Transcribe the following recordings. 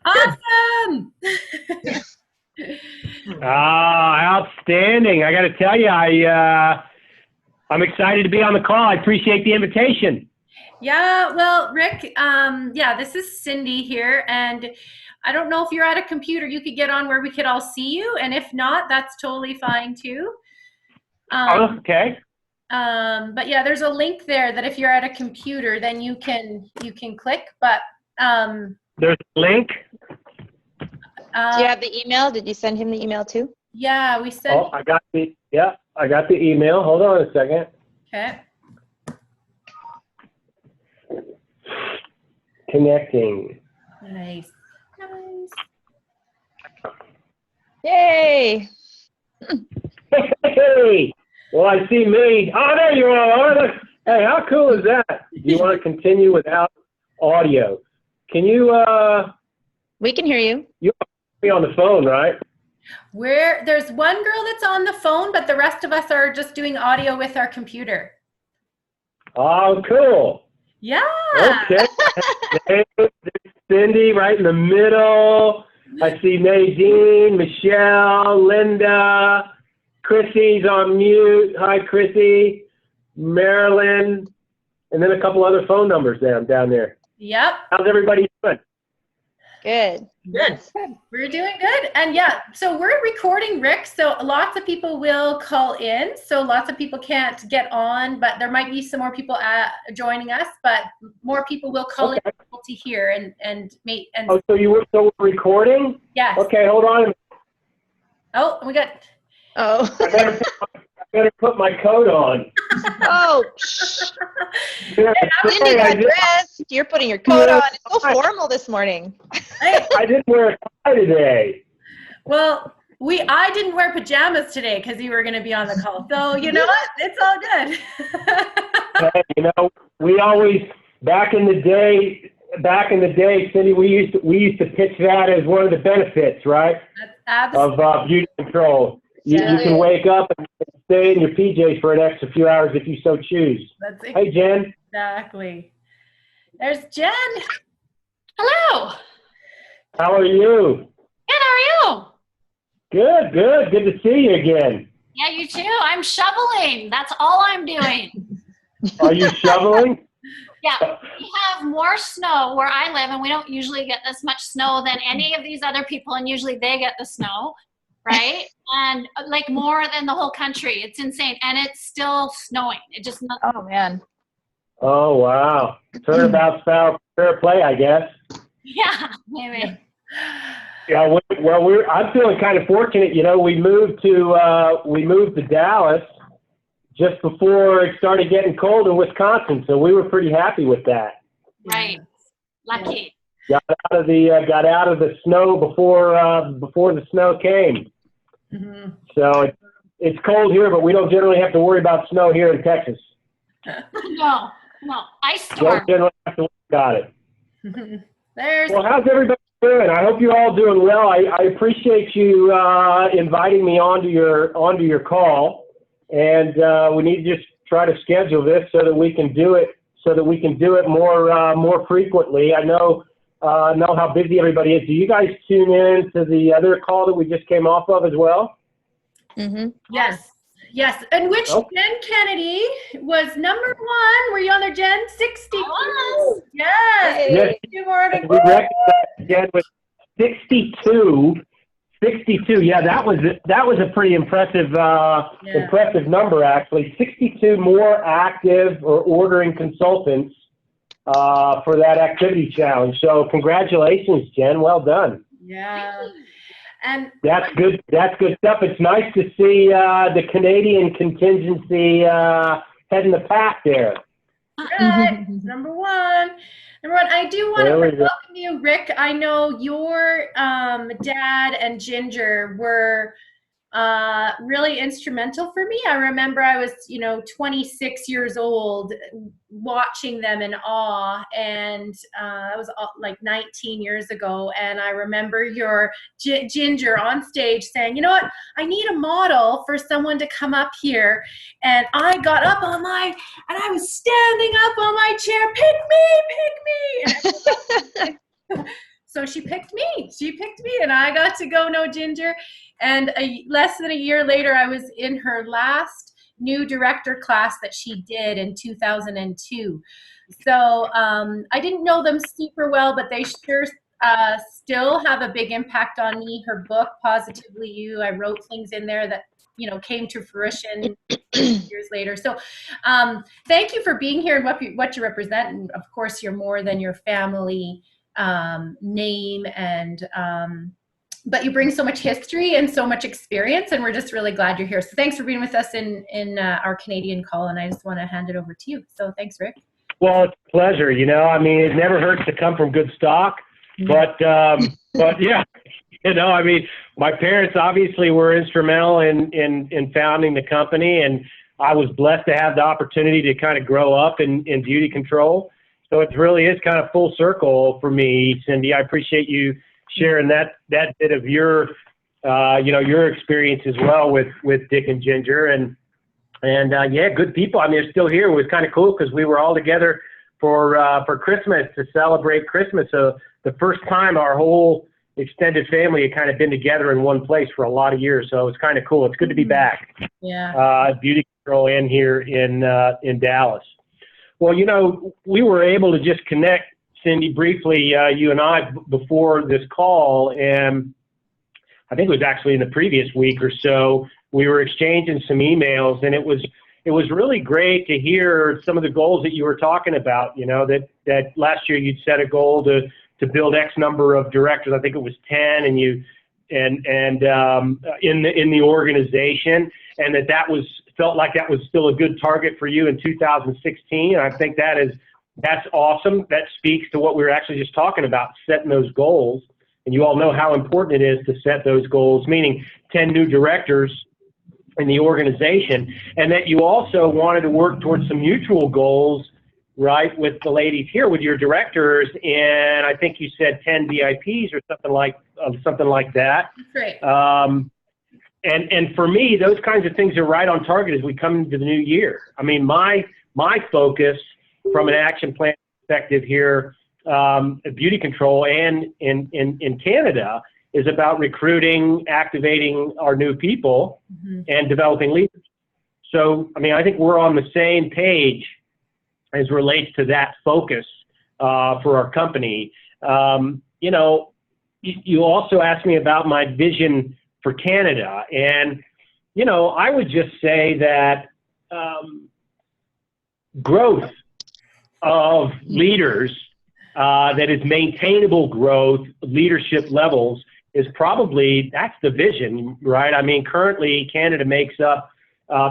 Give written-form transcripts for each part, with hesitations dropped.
Awesome. Outstanding. I got to tell you, I'm excited to be on the call. I appreciate the invitation. Yeah, well, Rick, this is Cindy here, and I don't know if you're at a computer you could get on where we could all see you, and if not, that's totally fine too. Okay. But yeah, there's a link there that if you're at a computer, then you can click. But there's a link. Do you have the email? Did you send him the email too? Yeah, we sent. Oh, I got the email. Hold on a second. Okay. Connecting. Nice. Yay! Hey! Well, I see me. Oh, there you are. Hey, how cool is that? You want to continue without audio? Can you? We can hear you. You have me on the phone, right? There's one girl that's on the phone, but the rest of us are just doing audio with our computer. Oh, cool. Yeah. Okay. There's Cindy right in the middle. I see Nadine, Michelle, Linda, Chrissy's on mute. Hi, Chrissy. Marilyn, and then a couple other phone numbers down there. Yep. How's everybody doing? Good. Good. We're doing good. And yeah, so we're recording, Rick, so lots of people will call in. So lots of people can't get on, but there might be some more people joining us, but more people will call in to hear and meet. And oh, so we're recording? Yes. Okay, hold on. Oh, we got. Oh. I better put my coat on. Oh. Yeah, Cindy got dressed. You're putting your coat on. It's so formal this morning. I didn't wear a tie today. Well, I didn't wear pajamas today because you were going to be on the call. So you know what? It's all good. Hey, we always back in the day, Cindy. We used to pitch that as one of the benefits, right? That's of beauty control. You can wake up and stay in your PJs for an extra few hours if you so choose. Hey, Jen. Exactly. There's Jen. Hello. How are you? Good, how are you? Good, good. Good to see you again. Yeah, you too. I'm shoveling. That's all I'm doing. Are you shoveling? Yeah, we have more snow where I live, and we don't usually get this much snow than any of these other people, and usually they get the snow, right? And like more than the whole country. It's insane, and it's still snowing. It just Oh man. Oh wow. Turnabout's fair play, I guess. Yeah, maybe. Yeah. Well, I'm feeling kind of fortunate. We moved to Dallas just before it started getting cold in Wisconsin, so we were pretty happy with that. Right. Lucky. Got out of the snow before the snow came. Mm-hmm. So it's cold here, but we don't generally have to worry about snow here in Texas. No, ice storm. Don't generally have to worry about it. Well, how's everybody doing? I hope you're all doing well. I appreciate you inviting me onto your call, and we need to just try to schedule this so that we can do it more frequently. I know how busy everybody is. Do you guys tune in to the other call that we just came off of as well? Mm-hmm. Yes. And which Jen Kennedy was number 1. Were you on there, Jen? 62. Yes. Yes. You were to We recognized Jen with 62. 62. Yeah, that was a pretty impressive number actually. 62 more active or ordering consultants for that activity challenge. So congratulations, Jen. Well done. Yeah. And that's good stuff. It's nice to see the Canadian contingency heading the pack there. Right. Number one. I do want to welcome you, Rick. I know your dad and Ginger were really instrumental for me. I remember I was, 26 years old watching them in awe, and that was like 19 years ago. And I remember your Ginger on stage saying, you know what, I need a model for someone to come up here. And I got up and I was standing up on my chair, pick me. So she picked me. And I got to go know Ginger. And less than a year later, I was in her last new director class that she did in 2002. So I didn't know them super well, but they sure still have a big impact on me. Her book, Positively You, I wrote things in there that, you know, came to fruition years later. So thank you for being here and what you represent. And of course, you're more than your family name, and but you bring so much history and so much experience, and we're just really glad you're here. So thanks for being with us in our Canadian call, and I just want to hand it over to you. So thanks, Rick. Well, it's a pleasure. You know, I mean, it never hurts to come from good stock, but yeah, you know, I mean, my parents obviously were instrumental in founding the company, and I was blessed to have the opportunity to kind of grow up in beauty control. So it really is kind of full circle for me, Cindy. I appreciate you sharing that bit of your, you know, your experience as well with Dick and Ginger, and yeah, good people. I mean, they're still here. It was kind of cool because we were all together for Christmas to celebrate Christmas. So the first time our whole extended family had kind of been together in one place for a lot of years. So it's kind of cool. It's good to be back. Yeah. Beauty Control and here in Dallas. Well, you know, we were able to just connect, Cindy, briefly, you and I, before this call, and I think it was actually in the previous week or so, we were exchanging some emails, and it was really great to hear some of the goals that you were talking about. You know, that last year you'd set a goal to build X number of directors. I think it was 10, and you in the organization, and that felt like that was still a good target for you in 2016. And I think that's awesome. That speaks to what we were actually just talking about, setting those goals. And you all know how important it is to set those goals, meaning 10 new directors in the organization, and that you also wanted to work towards some mutual goals, right, with the ladies here, with your directors, and I think you said 10 VIPs or something like that. That's right. And for me, those kinds of things are right on target as we come into the new year. I mean, my focus from an action plan perspective here at Beauty Control and in Canada is about recruiting, activating our new people, and developing leaders. So, I mean, I think we're on the same page as relates to that focus for our company. You know, you also asked me about my vision for Canada, and, you know, I would just say that growth of leaders that is maintainable growth, leadership levels, is probably, that's the vision, right? I mean, currently Canada makes up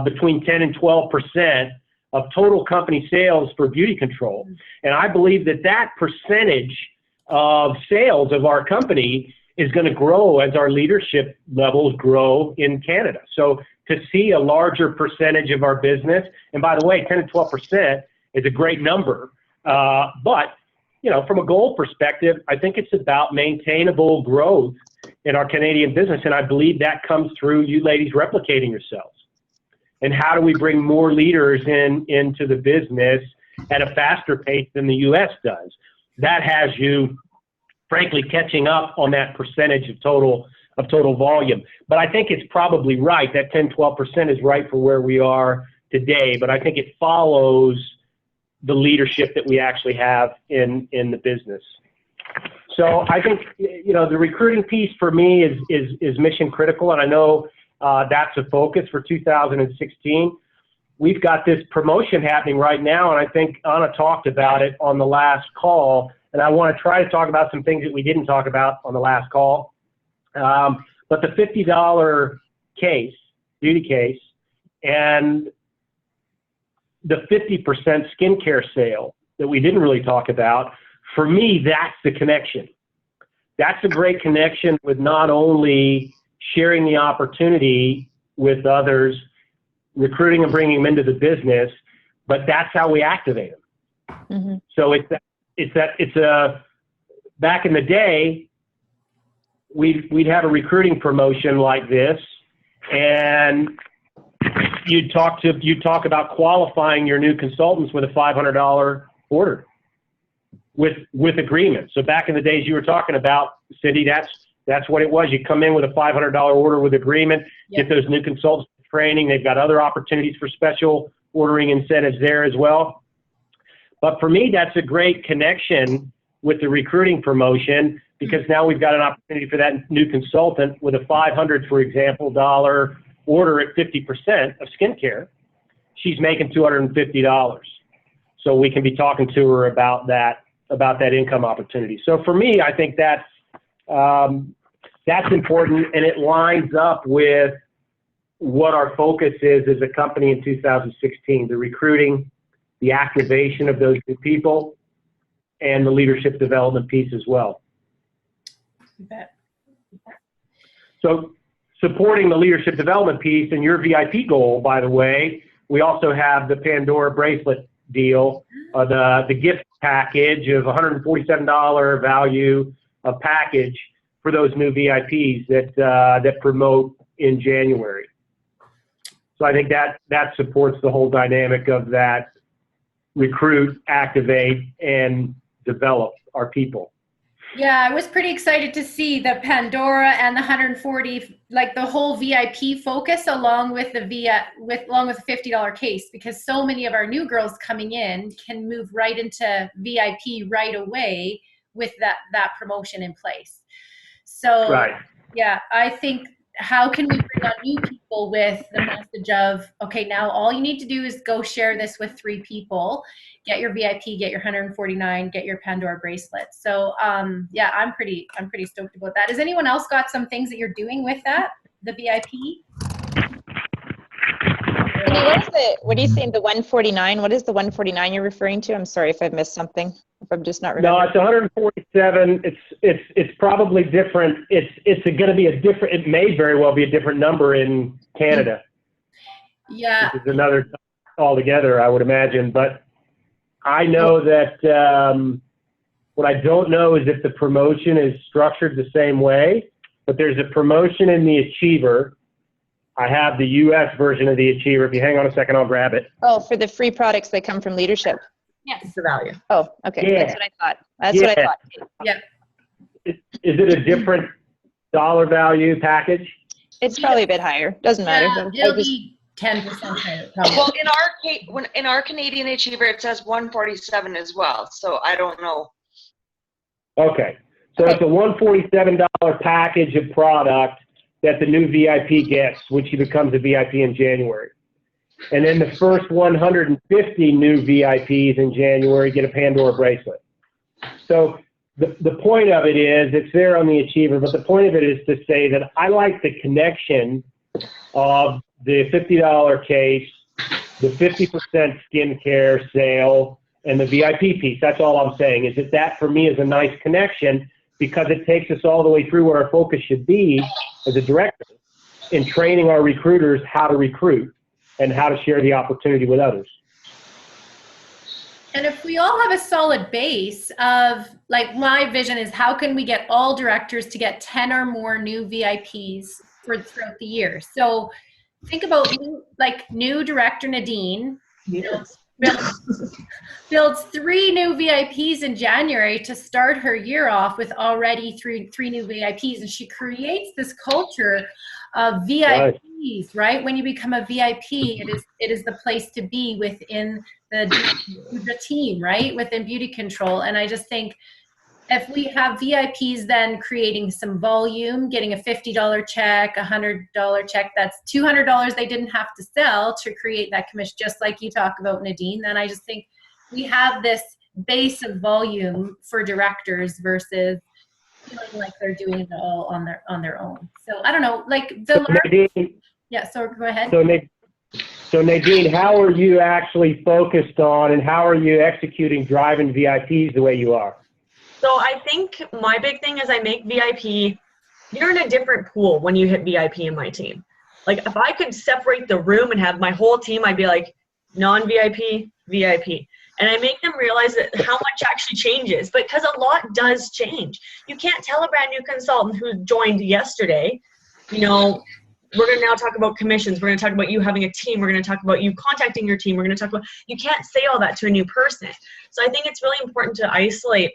between 10 and 12% of total company sales for Beauty Control. And I believe that percentage of sales of our company is going to grow as our leadership levels grow in Canada. So to see a larger percentage of our business, and by the way, 10 to 12% is a great number, but, you know, from a goal perspective, I think it's about maintainable growth in our Canadian business, and I believe that comes through you ladies replicating yourselves. And how do we bring more leaders into the business at a faster pace than the U.S. does? That has you, frankly, catching up on that percentage of total volume. But I think it's probably right. That 10, 12% is right for where we are today, but I think it follows the leadership that we actually have in the business. So I think, you know, the recruiting piece for me is mission critical, and I know that's a focus for 2016. We've got this promotion happening right now, and I think Anna talked about it on the last call, and I want to try to talk about some things that we didn't talk about on the last call. But the $50 case, beauty case, and the 50% skincare sale that we didn't really talk about, for me, that's the connection. That's a great connection with not only sharing the opportunity with others, recruiting and bringing them into the business, but that's how we activate them. So it's back in the day, we'd have a recruiting promotion like this, and you'd talk about qualifying your new consultants with a $500 order. with agreements. So back in the days you were talking about, Cindy, that's what it was. You come in with a $500 order with agreement, get those new consultants training. They've got other opportunities for special ordering incentives there as well. But for me, that's a great connection with the recruiting promotion, because now we've got an opportunity for that new consultant with a $500, for example, order at 50% of skincare. She's making $250. So we can be talking to her about that income opportunity. So for me, I think that's important, and it lines up with what our focus is as a company in 2016, the recruiting, the activation of those new people, and the leadership development piece as well. You bet. So supporting the leadership development piece and your VIP goal, by the way, we also have the Pandora bracelet deal, the gift package of $147 value of package for those new VIPs that promote in January. So I think that supports the whole dynamic of that recruit, activate, and develop our people. Yeah, I was pretty excited to see the Pandora and the 140, like the whole VIP focus, along with the $50 case, because so many of our new girls coming in can move right into VIP right away with that promotion in place. So right. Yeah, I think, how can we bring on new people with the message of, okay, now all you need to do is go share this with 3 people, get your VIP, get your 149, get your Pandora bracelet. So yeah, I'm pretty stoked about that. Has anyone else got some things that you're doing with that, the VIP? What are you saying, the 149? What is the 149 you're referring to? I'm sorry if I've missed something, if I'm just not remembering. No, it's 147. It's probably different. It's going to be a different, it may very well be a different number in Canada. Yeah. Which is another altogether, I would imagine. But I know that what I don't know is if the promotion is structured the same way, but there's a promotion in the Achiever. I have the U.S. version of the Achiever. If you hang on a second, I'll grab it. Oh, for the free products that come from leadership. Yes. The value. Oh, okay. Yeah. That's what I thought. That's what I thought. Yeah. Is it a different dollar value package? It's probably a bit higher. Doesn't matter. Yeah, it'll be 10% higher, probably. Well, in our Canadian Achiever, it says 147 as well. So I don't know. Okay. So it's a $147 package of product that the new VIP gets, which he becomes a VIP in January. And then the first 150 new VIPs in January get a Pandora bracelet. So the point of it is, it's there on the Achiever, but the point of it is to say that I like the connection of the $50 case, the 50% skincare sale, and the VIP piece. That's all I'm saying, is that for me is a nice connection, because it takes us all the way through where our focus should be as a director in training our recruiters how to recruit and how to share the opportunity with others. And if we all have a solid base of, like, my vision is, how can we get all directors to get 10 or more new VIPs throughout the year? So think about new director Nadine, Yes. builds 3 new VIPs in January to start her year off with already three new VIPs, and she creates this culture of VIPs, right? When you become a VIP, it is the place to be within the team, right? Within Beauty Control. And I just think, if we have VIPs then creating some volume, getting a $50 check, a $100 check, that's $200 they didn't have to sell to create that commission, just like you talk about, Nadine, then I just think we have this base of volume for directors versus feeling like they're doing it all on their own. So I don't know, like Nadine, yeah, so go ahead. So Nadine, how are you actually focused on, and how are you executing driving VIPs the way you are? So I think my big thing is I make VIP, you're in a different pool when you hit VIP in my team. Like, if I could separate the room and have my whole team, I'd be like, non-VIP, VIP. And I make them realize that how much actually changes, because a lot does change. You can't tell a brand new consultant who joined yesterday, we're going to now talk about commissions. We're going to talk about you having a team. We're going to talk about you contacting your team. We're going to talk about, you can't say all that to a new person. So I think it's really important to isolate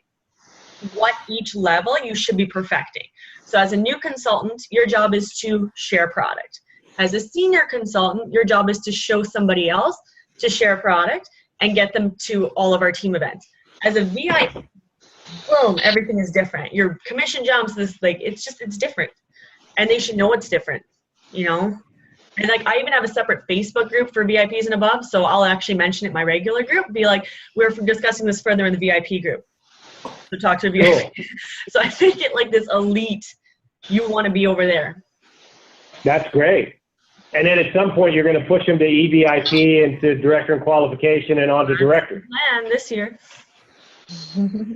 what each level you should be perfecting. So as a new consultant, your job is to share product. As a senior consultant, your job is to show somebody else to share product and get them to all of our team events. As a VIP, boom, everything is different. Your commission jumps, it's different. And they should know it's different, you know? And like, I even have a separate Facebook group for VIPs and above. So I'll actually mention it in my regular group, be like, we're discussing this further in the VIP group. So talk to a VIP. Cool. So I think it like this elite, you want to be over there. That's great. And then at some point, you're going to push them to EVIP and to director and qualification and on to director. And this year.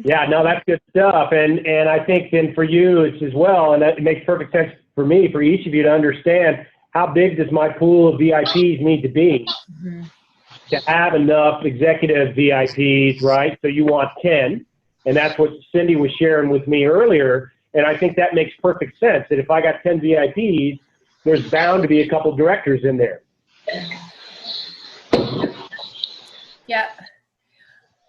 Yeah, no, that's good stuff. And I think then for you, it's as well, and that makes perfect sense for me, for each of you to understand how big does my pool of VIPs need to be to have enough executive VIPs, right? So you want 10, and that's what Cindy was sharing with me earlier. And I think that makes perfect sense, that if I got 10 VIPs, there's bound to be a couple directors in there. Yeah.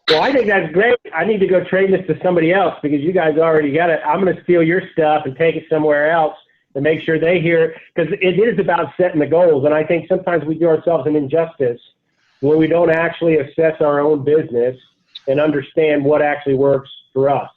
Well, I think that's great. I need to go trade this to somebody else because you guys already got it. I'm going to steal your stuff and take it somewhere else and make sure they hear it, because it is about setting the goals. And I think sometimes we do ourselves an injustice when we don't actually assess our own business and understand what actually works for us,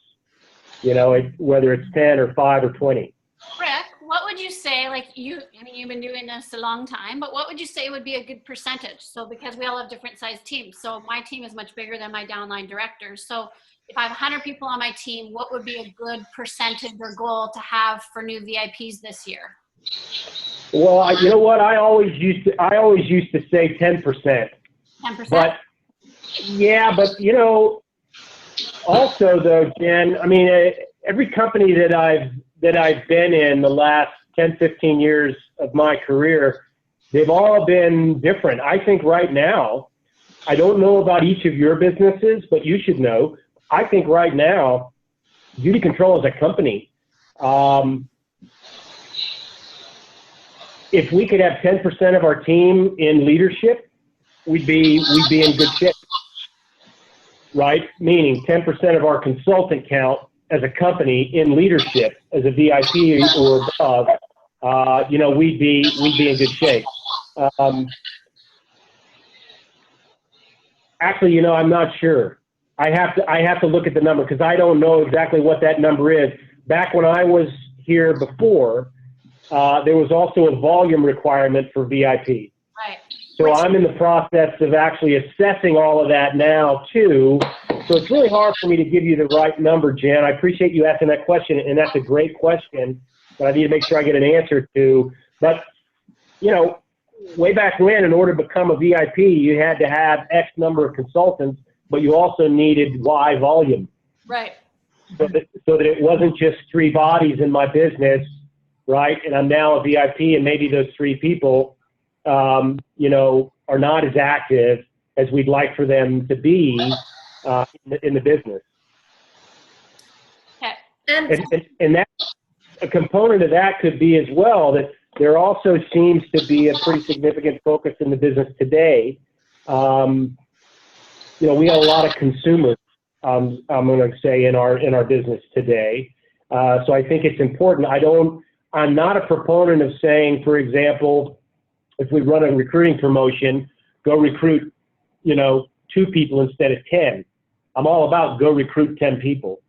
you know, whether it's 10 or 5 or 20. Rick, what would you say, like you've been doing this a long time, but what would you say would be a good percentage? So because we all have different sized teams. So my team is much bigger than my downline directors. So if I have 100 people on my team, what would be a good percentage or goal to have for new VIPs this year? Well, you know what? I always used to say 10%. 10%? But yeah, but you know, also though, Jen, I mean, every company that I've been in the last 10, 15 years of my career, they've all been different. I think right now, I don't know about each of your businesses, but you should know, I think right now, Beauty Control as a company, if we could have 10% of our team in leadership, we'd be in good shape, right? Meaning 10% of our consultant count as a company in leadership, as a VIP or above, you know, we'd be in good shape. Actually, you know, I'm not sure. I have to look at the number because I don't know exactly what that number is. Back when I was here before, there was also a volume requirement for VIP. Right. So I'm in the process of actually assessing all of that now too. So it's really hard for me to give you the right number, Jan. I appreciate you asking that question, and that's a great question that I need to make sure I get an answer to. But, you know, way back when, in order to become a VIP, you had to have X number of consultants, but you also needed Y volume. Right. So that it wasn't just 3 bodies in my business, right? And I'm now a VIP, and maybe those 3 people, you know, are not as active as we'd like for them to be in the business. Okay. And that, a component of that could be as well that there also seems to be a pretty significant focus in the business today. You know, we have a lot of consumers, I'm going to say, in our business today. So I think it's important. I'm not a proponent of saying, for example, if we run a recruiting promotion, go recruit, you know, 2 people instead of 10. I'm all about go recruit 10 people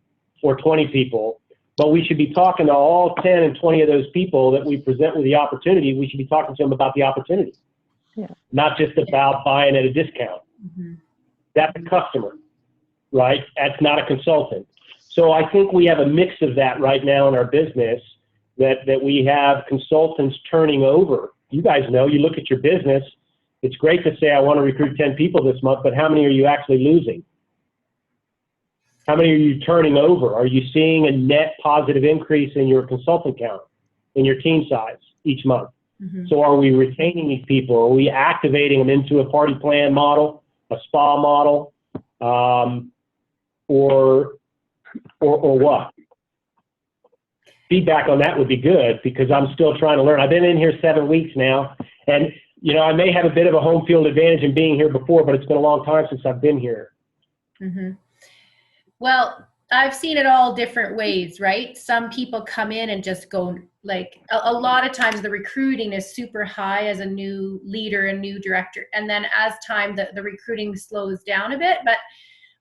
or 20 people, but we should be talking to all 10 and 20 of those people that we present with the opportunity. We should be talking to them about the opportunity, not just about buying at a discount. Mm-hmm. That's a customer, right? That's not a consultant. So I think we have a mix of that right now in our business, that we have consultants turning over. You guys know, you look at your business, it's great to say I want to recruit 10 people this month, but how many are you actually losing? How many are you turning over? Are you seeing a net positive increase in your consultant count, in your team size each month? Mm-hmm. So are we retaining these people? Are we activating them into a party plan model, a spa model, or what? feedback on that would be good, because I'm still trying to learn. I've been in here 7 weeks now, and I may have a bit of a home field advantage in being here before, but it's been a long time since I've been here. Mm-hmm. Well, I've seen it all different ways, right? Some people come in and just go, like, a lot of times the recruiting is super high as a new leader and new director. And then as time, the recruiting slows down a bit. But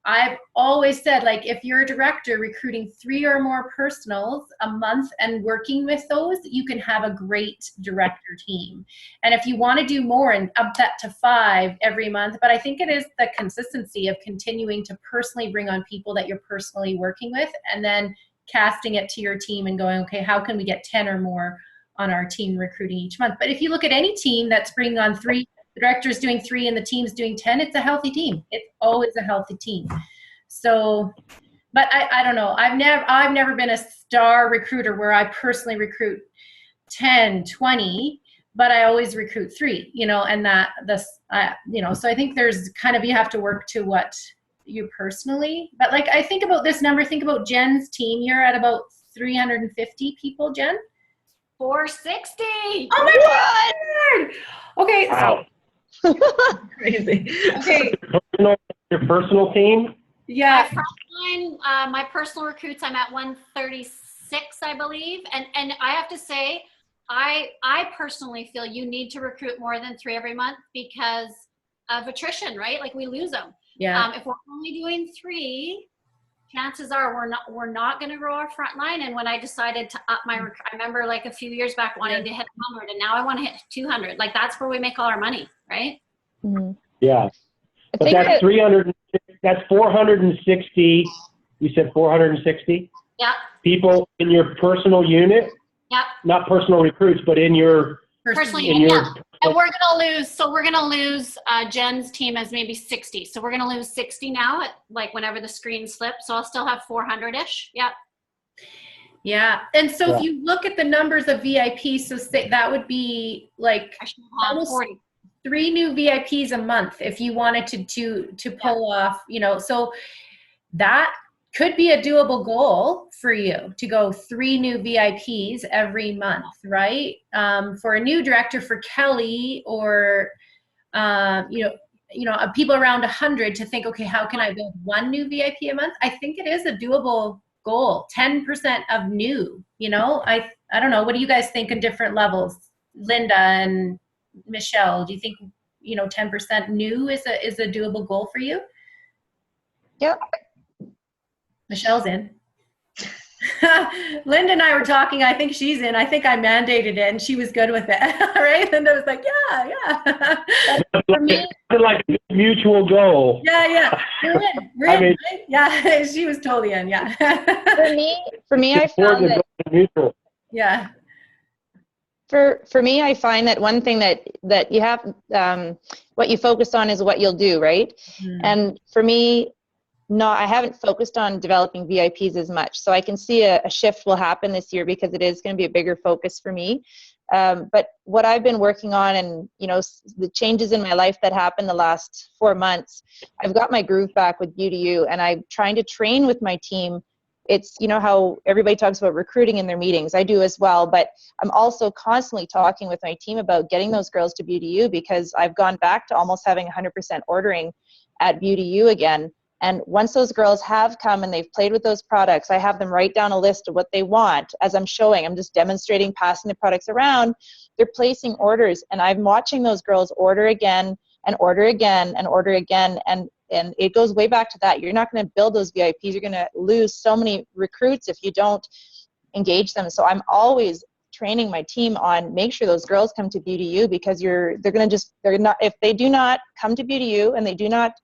I've always said, like, if you're a director recruiting 3 or more personals a month and working with those, you can have a great director team. And if you want to do more and up that to 5 every month, but I think it is the consistency of continuing to personally bring on people that you're personally working with, and then casting it to your team and going, okay, how can we get 10 or more on our team recruiting each month? But if you look at any team that's bringing on 3, the director's doing 3 and the team's doing 10, it's a healthy team. It's always a healthy team. So, but I don't know. I've never been a star recruiter where I personally recruit 10, 20, but I always recruit 3, and so I think there's kind of, you have to work to what you personally, but like, I think about this number, think about Jen's team. You're at about 350 people, Jen? 460. Oh my God! Okay. Wow. Crazy. Okay. Your personal team? Yeah. My personal recruits, I'm at 136, I believe. And I have to say, I personally feel you need to recruit more than 3 every month because of attrition, right? Like, we lose them. Yeah. If we're only doing 3, chances are we're not going to grow our front line. And when I decided to up I remember like a few years back wanting to hit 100, and now I want to hit 200. Like, that's where we make all our money, right? Mhm. Yeah. I But think that's 300. That's 460. You said 460 Yep. people in your personal unit. Yep. Not personal recruits, but in your Personally, in your. yeah. And we're gonna lose Jen's team as maybe 60. So we're gonna lose 60 now at, like, whenever the screen slips. So I'll still have 400-ish. Yep. Yeah. And so Yeah. if you look at the numbers of VIPs, so say that would be like I should have almost 40. 3 new VIPs a month if you wanted to pull off, so that could be a doable goal for you, to go 3 new VIPs every month, right? For a new director, for Kelly, or people around 100, to think, okay, how can I build 1 new VIP a month? I think it is a doable goal. 10% of new, I don't know. What do you guys think in different levels? Linda and Michelle, do you think 10% new is a doable goal for you? Yep. Michelle's in. Linda and I were talking. I think she's in. I think I mandated it, and she was good with it. Right? Linda was like, yeah. For me, Like a mutual goal. Yeah. We're in. Right? Yeah, she was totally in. Yeah. for me, I found that. Mutual. Yeah. For me, I find that one thing that you have, what you focus on is what you'll do, right? Mm. And for me, I haven't focused on developing VIPs as much. So I can see a shift will happen this year, because it is going to be a bigger focus for me. But what I've been working on, and the changes in my life that happened the last 4 months, I've got my groove back with BeautyU, and I'm trying to train with my team. It's, how everybody talks about recruiting in their meetings. I do as well, but I'm also constantly talking with my team about getting those girls to BeautyU, because I've gone back to almost having 100% ordering at BeautyU again. And once those girls have come and they've played with those products, I have them write down a list of what they want. As I'm showing, I'm just demonstrating, passing the products around. They're placing orders, and I'm watching those girls order again and order again and order again. And it goes way back to that. You're not going to build those VIPs. You're going to lose so many recruits if you don't engage them. So I'm always training my team on make sure those girls come to BeautyU, because if they do not come to BeautyU and they do not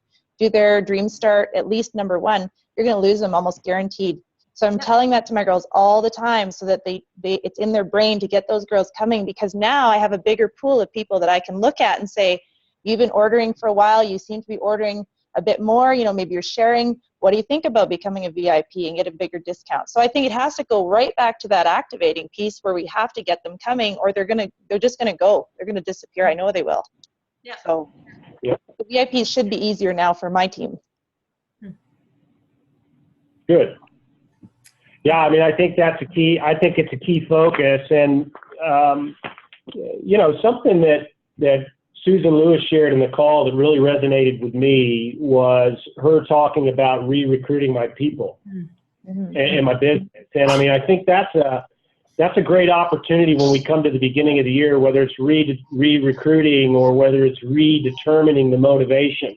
do their Dream Start at least number 1, you're going to lose them almost guaranteed. So I'm telling that to my girls all the time, so that it's in their brain to get those girls coming, because now I have a bigger pool of people that I can look at and say, you've been ordering for a while, you seem to be ordering a bit more, maybe you're sharing. What do you think about becoming a VIP and get a bigger discount? So I think it has to go right back to that activating piece, where we have to get them coming, or they're just going to go. They're going to disappear. I know they will. Yeah. So Yeah. the VIPs should be easier now for my team. Good. Yeah, I mean, I think that's a key. I think it's a key focus, and something that Susan Lewis shared in the call that really resonated with me was her talking about re-recruiting my people and my business. And I mean, I think that's a great opportunity when we come to the beginning of the year, whether it's re-recruiting or whether it's redetermining the motivation.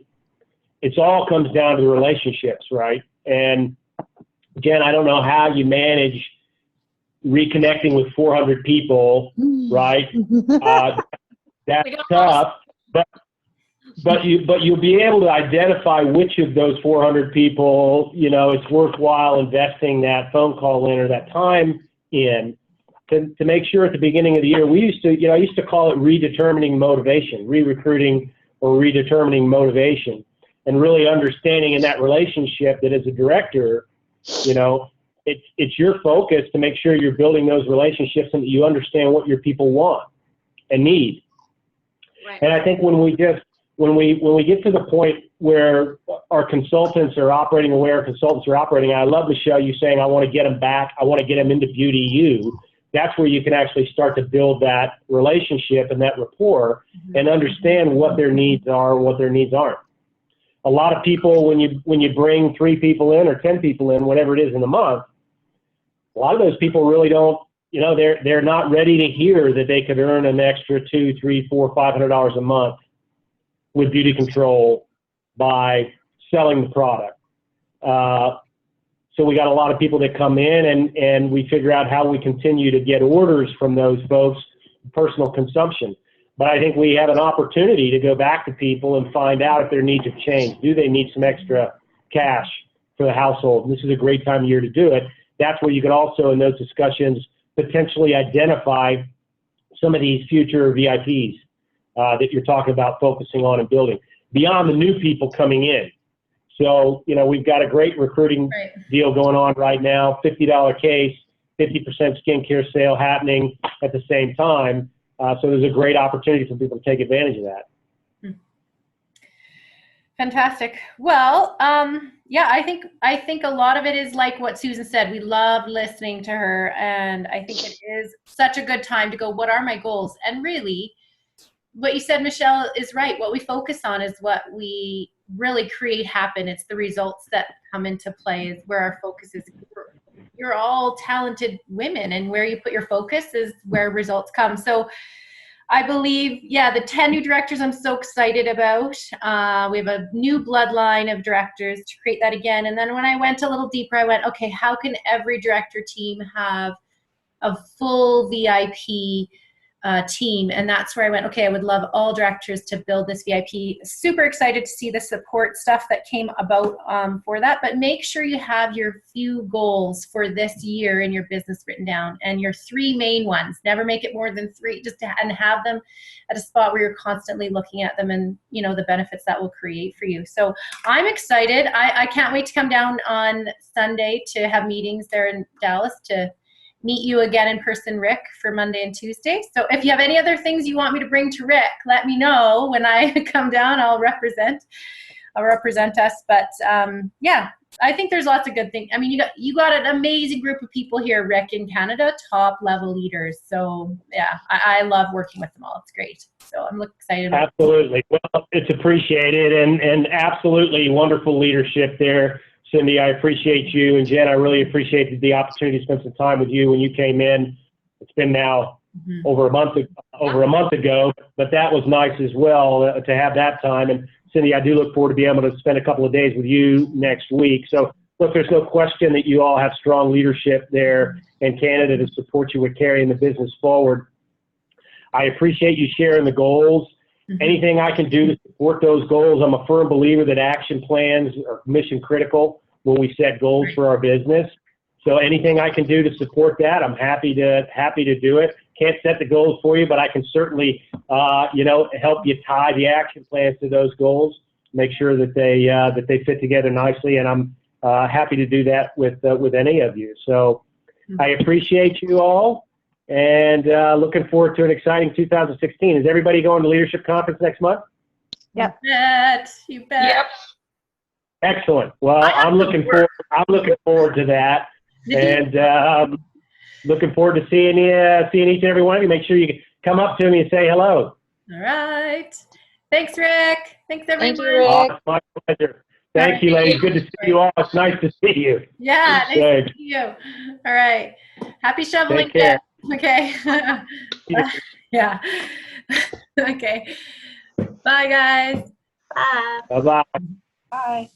It all comes down to the relationships, right? And again, I don't know how you manage reconnecting with 400 people, right? That's tough, but you'll be able to identify which of those 400 people, it's worthwhile investing that phone call in or that time in to make sure at the beginning of the year. I used to call it redetermining motivation, re-recruiting or redetermining motivation, and really understanding in that relationship that as a director, it's your focus to make sure you're building those relationships and that you understand what your people want and need. Right. And I think when we get to the point where our consultants are operating, I love, Michelle, you saying, I want to get them back. I want to get them into Beauty U. That's where you can actually start to build that relationship and that rapport and understand what their needs are, what their needs aren't. A lot of people, when you bring 3 people in or 10 people in, whatever it is in a month, a lot of those people really don't, they're not ready to hear that they could earn an extra $200, $300, $400, $500 a month with beauty control by selling the product. So we got a lot of people that come in and we figure out how we continue to get orders from those folks, personal consumption. But I think we have an opportunity to go back to people and find out if their needs have changed. Do they need some extra cash for the household? And this is a great time of year to do it. That's where you can also, in those discussions, potentially identify some of these future VIPs that you're talking about focusing on and building beyond the new people coming in. So, we've got a great recruiting deal going on right now, $50 case, 50% skincare sale happening at the same time. So there's a great opportunity for people to take advantage of that. Fantastic. Well, I think a lot of it is like what Susan said. We love listening to her, and I think it is such a good time to go, what are my goals? And really, what you said, Michelle, is right. What we focus on is what we really create happen. It's the results that come into play is where our focus is. You're all talented women, and where you put your focus is where results come. So I believe, the 10 new directors I'm so excited about. We have a new bloodline of directors to create that again. And then when I went a little deeper, I went, okay, how can every director team have a full VIP team? And that's where I went, okay, I would love all directors to build this VIP. Super excited to see the support stuff that came about for that. But make sure you have your few goals for this year in your business written down, and your 3 main ones. Never make it more than 3, and have them at a spot where you're constantly looking at them and the benefits that will create for you. So I'm excited. I can't wait to come down on Sunday to have meetings there in Dallas to meet you again in person, Rick, for Monday and Tuesday. So if you have any other things you want me to bring to Rick, let me know. When I come down, I'll represent us. But I think there's lots of good things. I mean, you got an amazing group of people here, Rick, in Canada, top level leaders. So I love working with them all. It's great. So I'm excited. Absolutely. Well, it's appreciated and absolutely wonderful leadership there. Cindy, I appreciate you, and Jen, I really appreciated the opportunity to spend some time with you when you came in. It's been now over a month ago, but that was nice as well to have that time. And Cindy, I do look forward to being able to spend a couple of days with you next week. So look, there's no question that you all have strong leadership there in Canada to support you with carrying the business forward. I appreciate you sharing the goals. Anything I can do to support those goals, I'm a firm believer that action plans are mission critical when we set goals for our business. So anything I can do to support that, I'm happy to do it. Can't set the goals for you, but I can certainly, help you tie the action plans to those goals, make sure that they fit together nicely. And I'm happy to do that with any of you. So I appreciate you all. And looking forward to an exciting 2016. Is everybody going to Leadership Conference next month? Yep. You bet. Yep. Excellent. Well, I'm looking forward to that. And looking forward to seeing each and every one of you. Make sure you come up to me and say hello. All right. Thanks, Rick. Thanks, everyone. Thank you, Rick. Oh, it's my pleasure. Thank you, ladies. Good to see you all. It's nice to see you. Yeah, nice to Thanks. see you. All right. Happy shoveling. Take care. Okay. Yeah. Okay. Bye, guys. Bye. Bye-bye. Bye.